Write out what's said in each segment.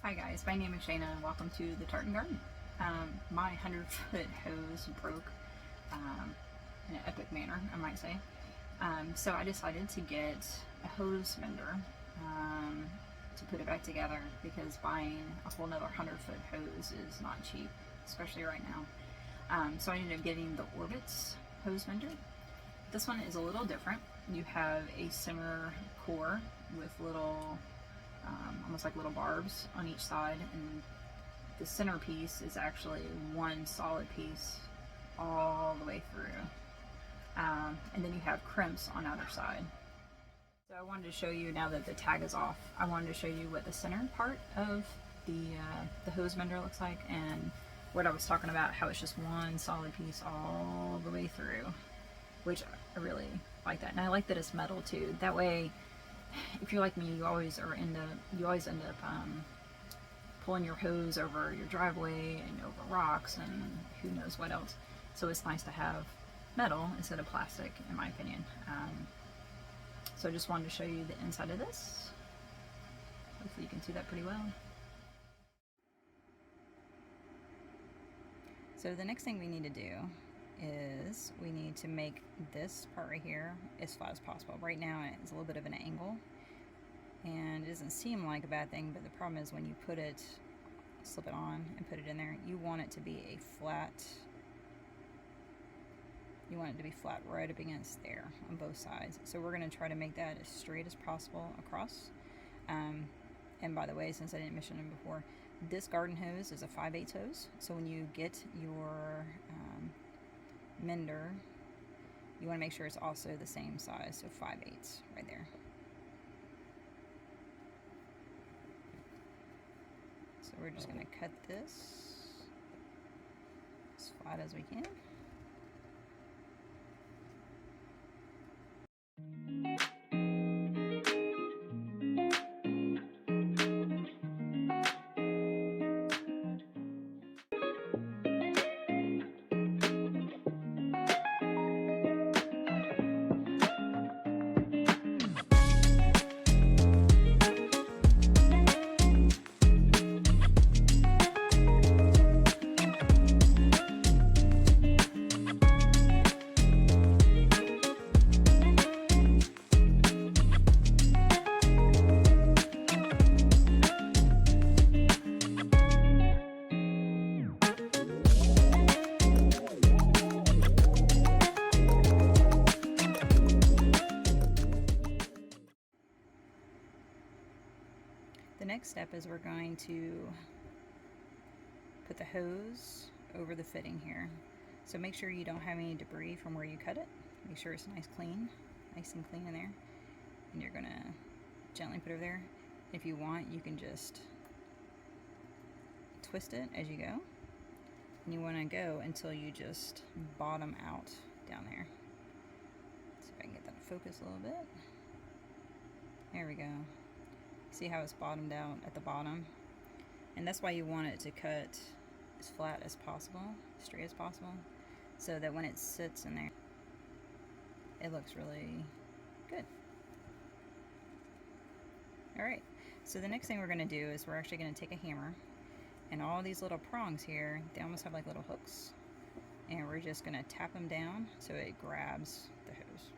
Hi guys, my name is Shana and welcome to the Tartan Garden. My 100-foot hose broke in an epic manner, I might say. So I decided to get a hose mender to put it back together because buying a whole nother 100-foot hose is not cheap, especially right now. So I ended up getting the Orbit's hose mender. This one is a little different. You have a center core with little almost like little barbs on each side, and the center piece is actually one solid piece all the way through, and then you have crimps on either side. So I wanted to show you, now that the tag is off, I wanted to show you what the center part of the hose mender looks like, and what I was talking about, how it's just one solid piece all the way through, which I really like that. And I like that it's metal too. That way, if you're like me, you always end up pulling your hose over your driveway and over rocks and who knows what else. So it's nice to have metal instead of plastic, in my opinion. So I just wanted to show you the inside of this. Hopefully you can see that pretty well. So the next thing we need to do is we need to make this part right here as flat as possible. Right now it's a little bit of an angle and it doesn't seem like a bad thing, but the problem is when you put it, slip it on and put it in there, you want it to be a flat, you want it to be flat right up against there on both sides. So we're going to try to make that as straight as possible across. And by the way, since I didn't mention it before, this garden hose is a 5/8 hose. So when you get your mender, you want to make sure it's also the same size, so 5/8 right there. So we're just going to cut this as flat as we can. The next step is we're going to put the hose over the fitting here. So make sure you don't have any debris from where you cut it. Make sure it's nice and clean in there. And you're going to gently put it over there. If you want, you can just twist it as you go. And you want to go until you just bottom out down there. See if I can get that to focus a little bit. There we go. See how it's bottomed out at the bottom? And that's why you want it to cut as flat as possible, straight as possible, so that when it sits in there, it looks really good. Alright, so the next thing we're going to do is we're actually going to take a hammer, and all these little prongs here, they almost have like little hooks, and we're just going to tap them down so it grabs the hose.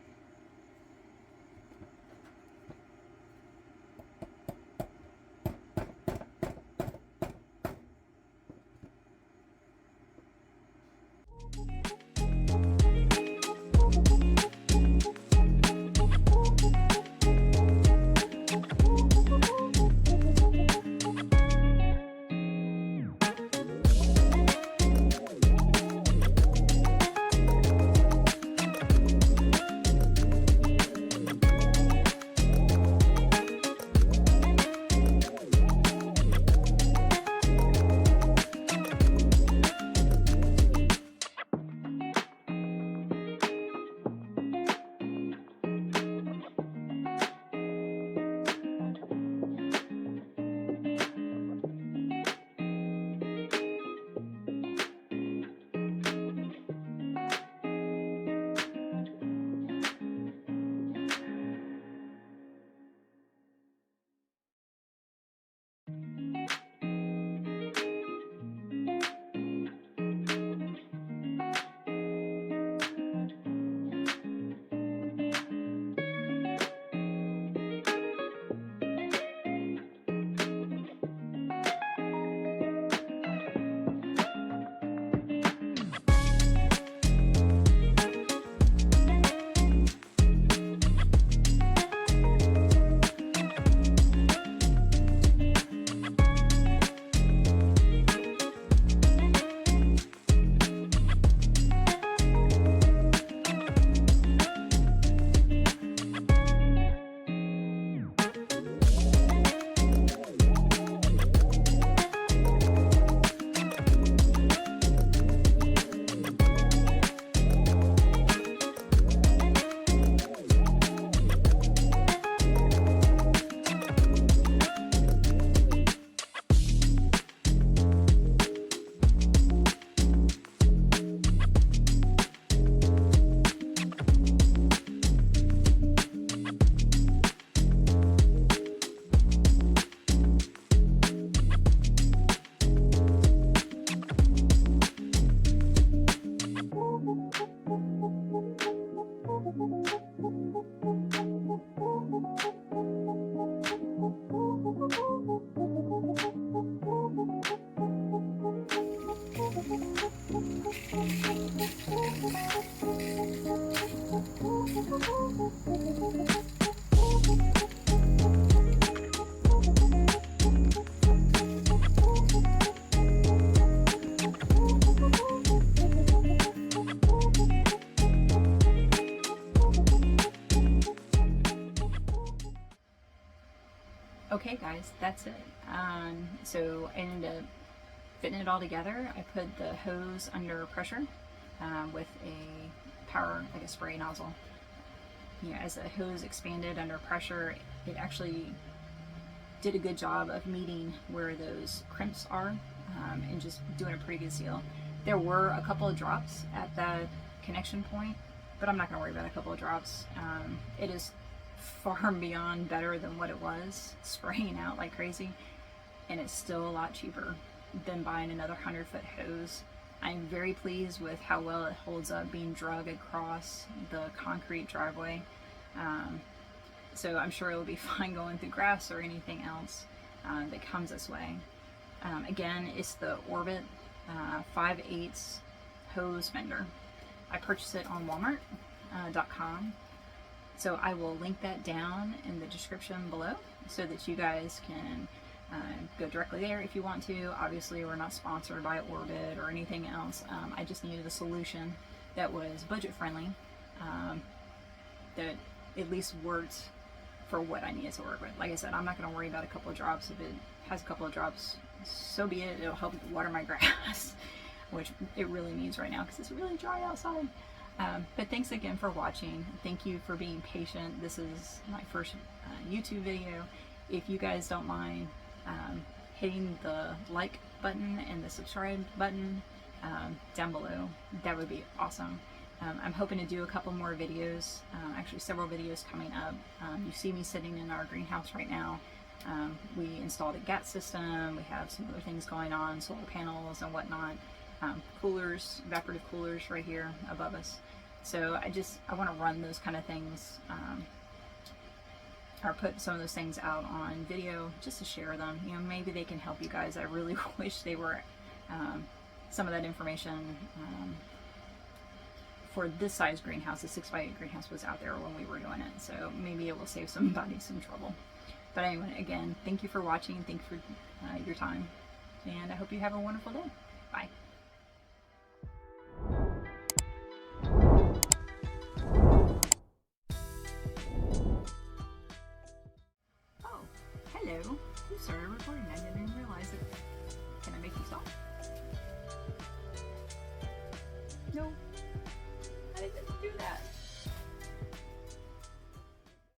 anyways, that's it. So I ended up fitting it all together. I put the hose under pressure with a power, like a spray nozzle. You know, as the hose expanded under pressure, it actually did a good job of meeting where those crimps are and just doing a pretty good seal. There were a couple of drops at that connection point, but I'm not going to worry about a couple of drops. It is far beyond better than what it was, spraying out like crazy, and it's still a lot cheaper than buying another 100-foot hose. I'm very pleased with how well it holds up being drug across the concrete driveway. So I'm sure it'll be fine going through grass or anything else that comes this way. Again, it's the Orbit 5/8 hose mender. I purchased it on Walmart.com. So I will link that down in the description below so that you guys can go directly there if you want to. Obviously, we're not sponsored by Orbit or anything else. I just needed a solution that was budget friendly, that at least worked for what I needed to work with. Like I said, I'm not going to worry about a couple of drops. If it has a couple of drops, so be it. It'll help water my grass, which it really needs right now because it's really dry outside. But thanks again for watching. Thank you for being patient. This is my first YouTube video. If you guys don't mind hitting the like button and the subscribe button down below, that would be awesome. I'm hoping to do a couple more videos, actually several videos coming up. You see me sitting in our greenhouse right now. We installed a GAT system. We have some other things going on, solar panels and whatnot. Coolers, evaporative coolers right here above us. So I want to run those kind of things, or put some of those things out on video just to share them. You know, maybe they can help you guys. I really wish they were some of that information for this size greenhouse. The 6x8 greenhouse was out there when we were doing it, so maybe it will save somebody some trouble. But anyway, again, thank you for watching. Thank you for your time, and I hope you have a wonderful day. Bye. Oh, hello. You started recording. I didn't